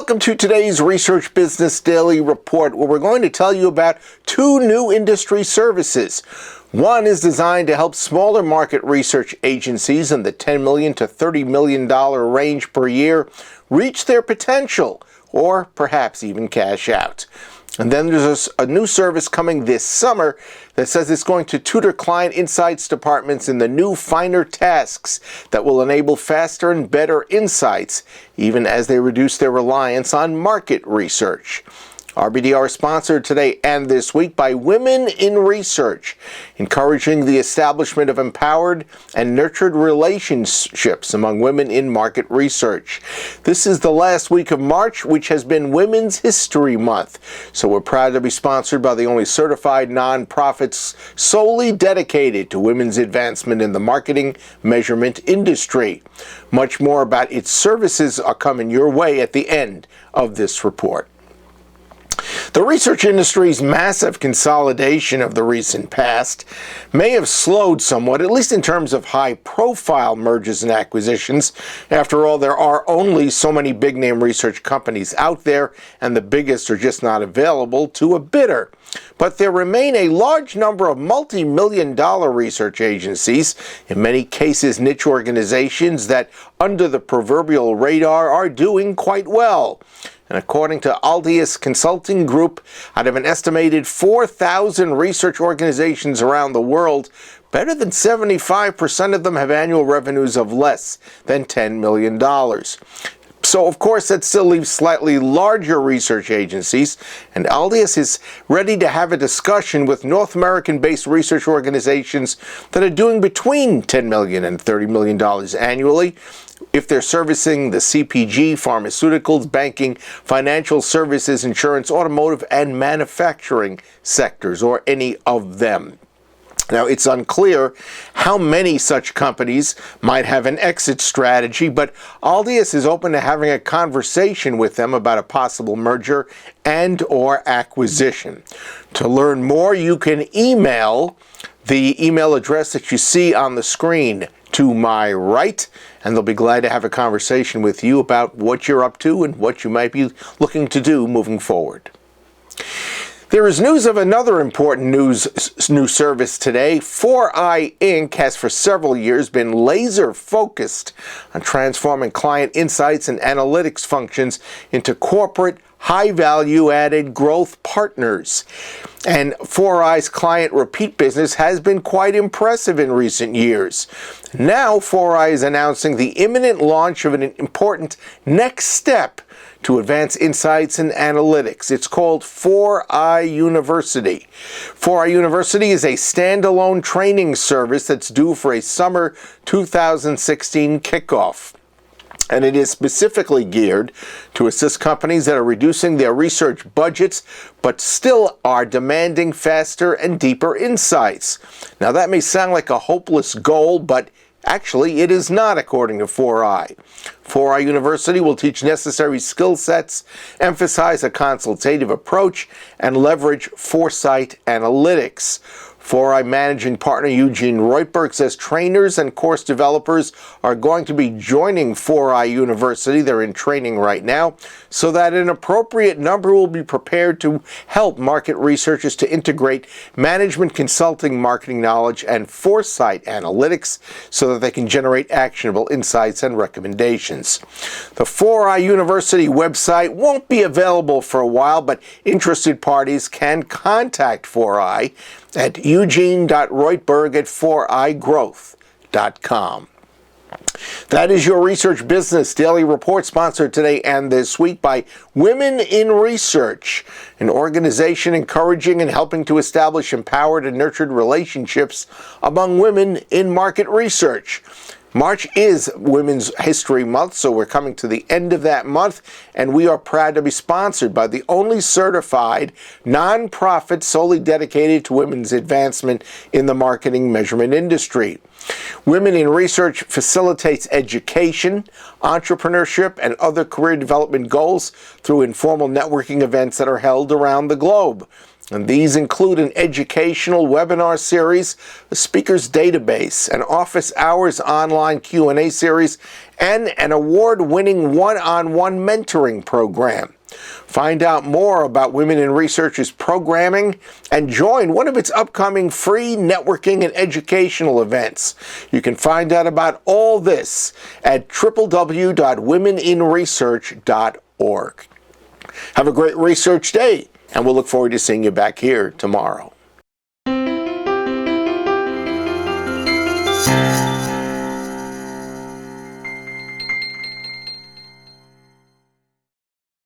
Welcome to today's Research Business Daily Report, where we're going to tell you about two new industry services. One is designed to help smaller market research agencies in the $10 million to $30 million range per year reach their potential, or perhaps even cash out. And then there's a new service coming this summer that says it's going to tutor client insights departments in the new finer tasks that will enable faster and better insights, even as they reduce their reliance on market research. RBDR is sponsored today and this week by Women in Research, encouraging the establishment of empowered and nurtured relationships among women in market research. This is the last week of March, which has been Women's History Month. So we're proud to be sponsored by the only certified nonprofits solely dedicated to women's advancement in the marketing measurement industry. Much more about its services are coming your way at the end of this report. The research industry's massive consolidation of the recent past may have slowed somewhat, at least in terms of high-profile mergers and acquisitions. After all, there are only so many big-name research companies out there, and the biggest are just not available to a bidder. But there remain a large number of multi-million-dollar research agencies, in many cases niche organizations that, under the proverbial radar, are doing quite well. And according to Aldius Consulting Group, out of an estimated 4,000 research organizations around the world, better than 75% of them have annual revenues of less than $10 million. So, of course, that still leaves slightly larger research agencies, and Aldius is ready to have a discussion with North American-based research organizations that are doing between $10 million and $30 million annually, if they're servicing the CPG, pharmaceuticals, banking, financial services, insurance, automotive, and manufacturing sectors, or any of them. Now, it's unclear how many such companies might have an exit strategy, but Aldius is open to having a conversation with them about a possible merger and or acquisition. To learn more, you can email the email address that you see on the screen to my right, and they'll be glad to have a conversation with you about what you're up to and what you might be looking to do moving forward. There is news of another important new service today. 4i Inc. has for several years been laser focused on transforming client insights and analytics functions into corporate high-value added growth partners. And 4i's client repeat business has been quite impressive in recent years. Now 4i is announcing the imminent launch of an important next step to advance insights and analytics. It's called 4i University. 4i University is a standalone training service that's due for a summer 2016 kickoff. And it is specifically geared to assist companies that are reducing their research budgets, but still are demanding faster and deeper insights. Now, that may sound like a hopeless goal, but actually, it is not, according to 4i. 4i University will teach necessary skill sets, emphasize a consultative approach, and leverage foresight analytics. 4i managing partner Eugene Reutberg says trainers and course developers are going to be joining 4i University. They're in training right now, so that an appropriate number will be prepared to help market researchers to integrate management consulting, marketing knowledge, and foresight analytics so that they can generate actionable insights and recommendations. The 4i University website won't be available for a while, but interested parties can contact 4i at eugene.reutberg@4igrowth.com. That is your Research Business Daily Report, sponsored today and this week by Women in Research, an organization encouraging and helping to establish empowered and nurtured relationships among women in market research. March is Women's History Month, so we're coming to the end of that month, and we are proud to be sponsored by the only certified nonprofit solely dedicated to women's advancement in the marketing measurement industry. Women in Research facilitates education, entrepreneurship, and other career development goals through informal networking events that are held around the globe. And these include an educational webinar series, a speakers database, an office hours online Q&A series, and an award-winning one-on-one mentoring program. Find out more about Women in Research's programming and join one of its upcoming free networking and educational events. You can find out about all this at www.womeninresearch.org. Have a great research day, and we'll look forward to seeing you back here tomorrow.